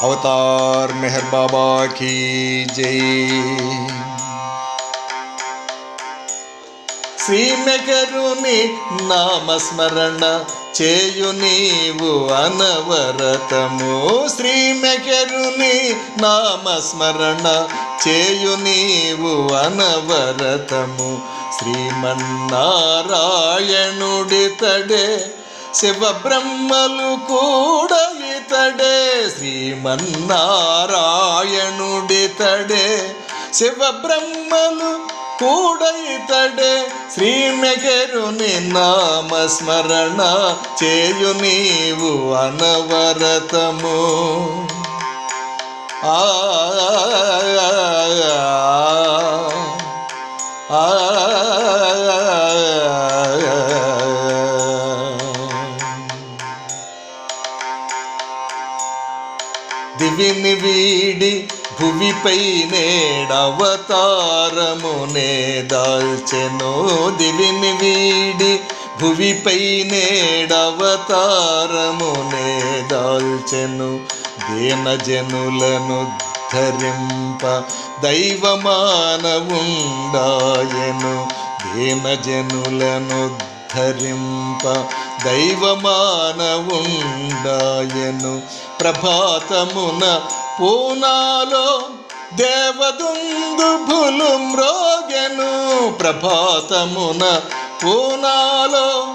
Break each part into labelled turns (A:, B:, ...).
A: Avatar Meher బాబా key జై. శ్రీ మెహరుని నామస్మరణ చేయు నీవు అనవరతము. శ్రీ మెహరుని నామస్మరణ చేయు నీవు అనవరతము. శ్రీమన్నారాయణుడితడే శివ బ్రహ్మలు కూడా ఇతడే. శ్రీమన్నారాయణుడితడే శివ బ్రహ్మలు కూడా ఇతడే. శ్రీ మెహరుని నామస్మరణ చేయు నీవు అనవరతము. ఆ దివిని వీడి భువిపై నేడవతారమునే దాల్చెను. దివిని వీడి భువిపై నేడవతారమునే దాల్చెను. దీనజనులను ధరింప దైవమానవుండాయెను. దీనజనులను ధరింప దైవమానవుండాయెను. ప్రభాతమున పూనాలో దేవదుందుభులు మ్రోగెను. ప్రభాతమున పూనాలో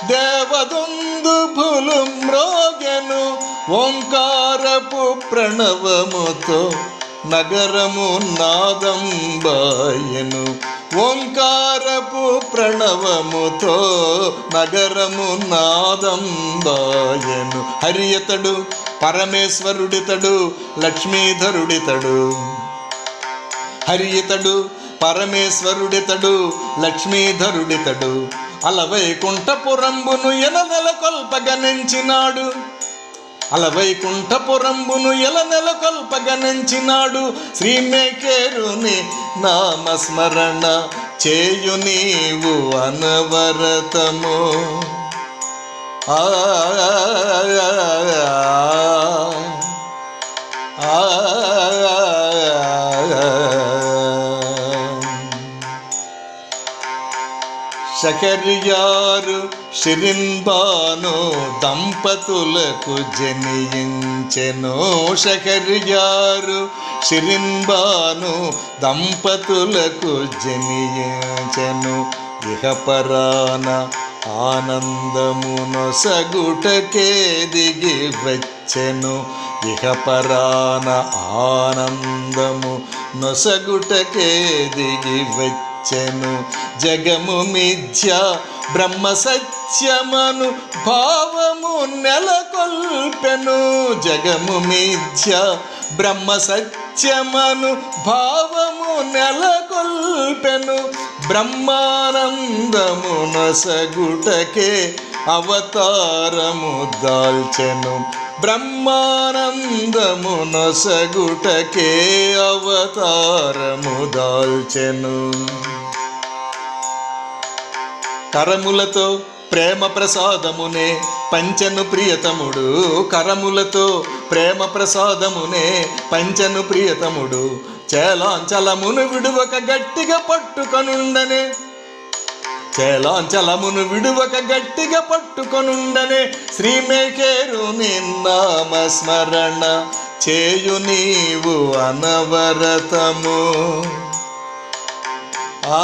A: దేవదుందుభులు మ్రోగెను. ఓంకారపు ప్రణవముతో నగరము నాదంబాయెను. ఓంకారపు ప్రణవముతో నగరము నాదంబాయెను. హరియతడు పరమేశ్వరుడితడు లక్ష్మీధరుడితడు. హరియతడు పరమేశ్వరుడితడు లక్ష్మీధరుడితడు. అలవైకుంఠపురంబును నెలకొల్పగనించినాడు. అలవైకుంఠపురంబును నెలకొల్పగనించినాడు. శ్రీ మెహరుని నామస్మరణ చేయు నీవు అనవరతము. ఆ షకర్యారు షిరిన్బాను దంపతులకు జనియించెను. షకర్యారు షిరిన్బాను దంపతులకు జనియించెను. ఇహపరాన ఆనందమునొసగుటకే దిగి వచ్చెను. ఇహపరాన ఆనందము నొసగుటకే దిగి వచ్చెను. జగము మిథ్య బ్రహ్మ సత్యమను భావము నెలకొల్పెను. జగము మిథ్య బ్రహ్మ సత్యమను భావము నెలకొల్పెను. బ్రహ్మానందము నొసగుటకే అవతారము దాల్చెను. బ్రహ్మానందము నొసగుటకే అవతారము దాల్చెను. కరములతో ప్రేమ ప్రసాదమునే పంచను ప్రియతముడు. కరములతో ప్రేమ ప్రసాదమునే పంచను ప్రియతముడు. చేలాంచలమును విడువక గట్టిగా పట్టుకొనుండనే. చేలాంచలమును విడువక గట్టిగా పట్టుకొనుండనే. శ్రీ మెహరుని నామస్మరణ చేయు నీవు అనవరతము. ఆ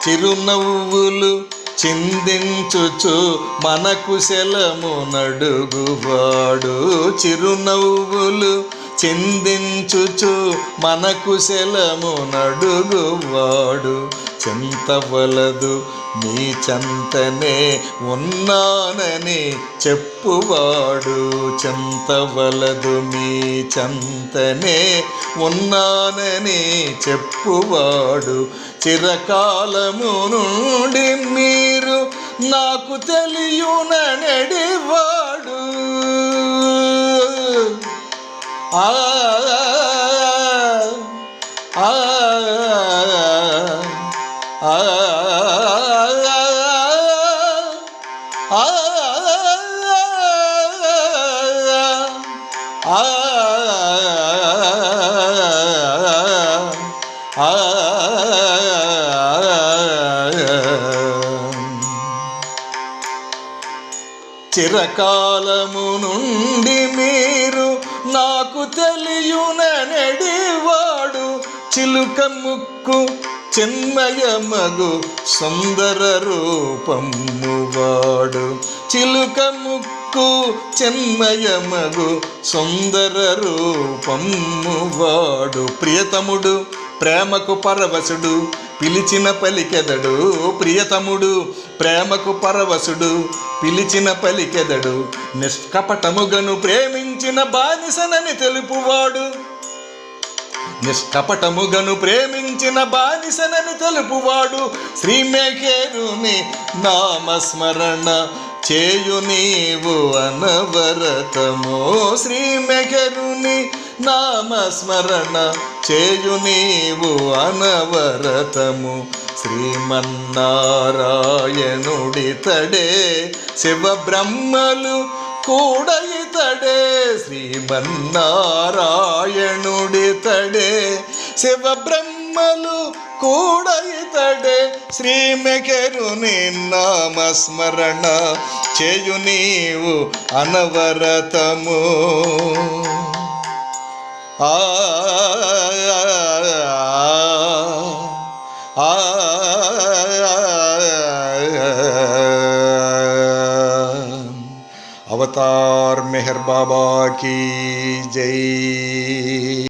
A: చిరునవ్వులు చిందించుచు మన కుశలము నడుగువాడు. చిరునవ్వులు చిందించుచు మన కుశలము నడుగువాడు. చింతవలదు నీ చెంతనే ఉన్నానని చెప్పువాడు. చింతవలదు నీ చెంతనే ఉన్నానని చెప్పువాడు. చిరకాలము నుండి మీరు నాకు తెలియుననెడివాడు. ఆ ఆ ఆ ఆ చిరకాలము నుండి మీరు నాకు తెలియుననెడివాడు చిలుక ముక్కు చిన్మయమగు సుందర రూపమువాడు చిలుక ముక్కు చిన్మయమగు సుందర రూపమువాడు ప్రియతముడు ప్రేమకు పరవశుడు పిలిచిన పలికెదడు ప్రియతముడు ప్రేమకు పరవశుడు పిలిచిన పలికెదడు నిష్కపటముగను ప్రేమించిన బానిసనని తెలుపువాడు నిష్కపటముగను ప్రేమించిన బానిసనని తెలుపువాడు శ్రీమేకేరుని నామస్మరణ చేయు నీవు అనవరతమో శ్రీమేకేరుని నామస్మరణ చేయు నీవు అనవరతము శ్రీమన్నారాయణుడితడే శివ బ్రహ్మలు ಕೂಡ ಇತಡೆ ಶ್ರೀಮನ್ನಾರಾಯಣುಡಿತಡೆ ಶಿವ ಬ್ರಹ್ಮಲು ಕೂಡ ಇತಡೆ ಶ್ರೀಮೆಕೆರುನಿ ನಾಮಸ್ಮರಣ చేయు నీవు అనవరతము ఆ अवतार मेहर बाबा की जय।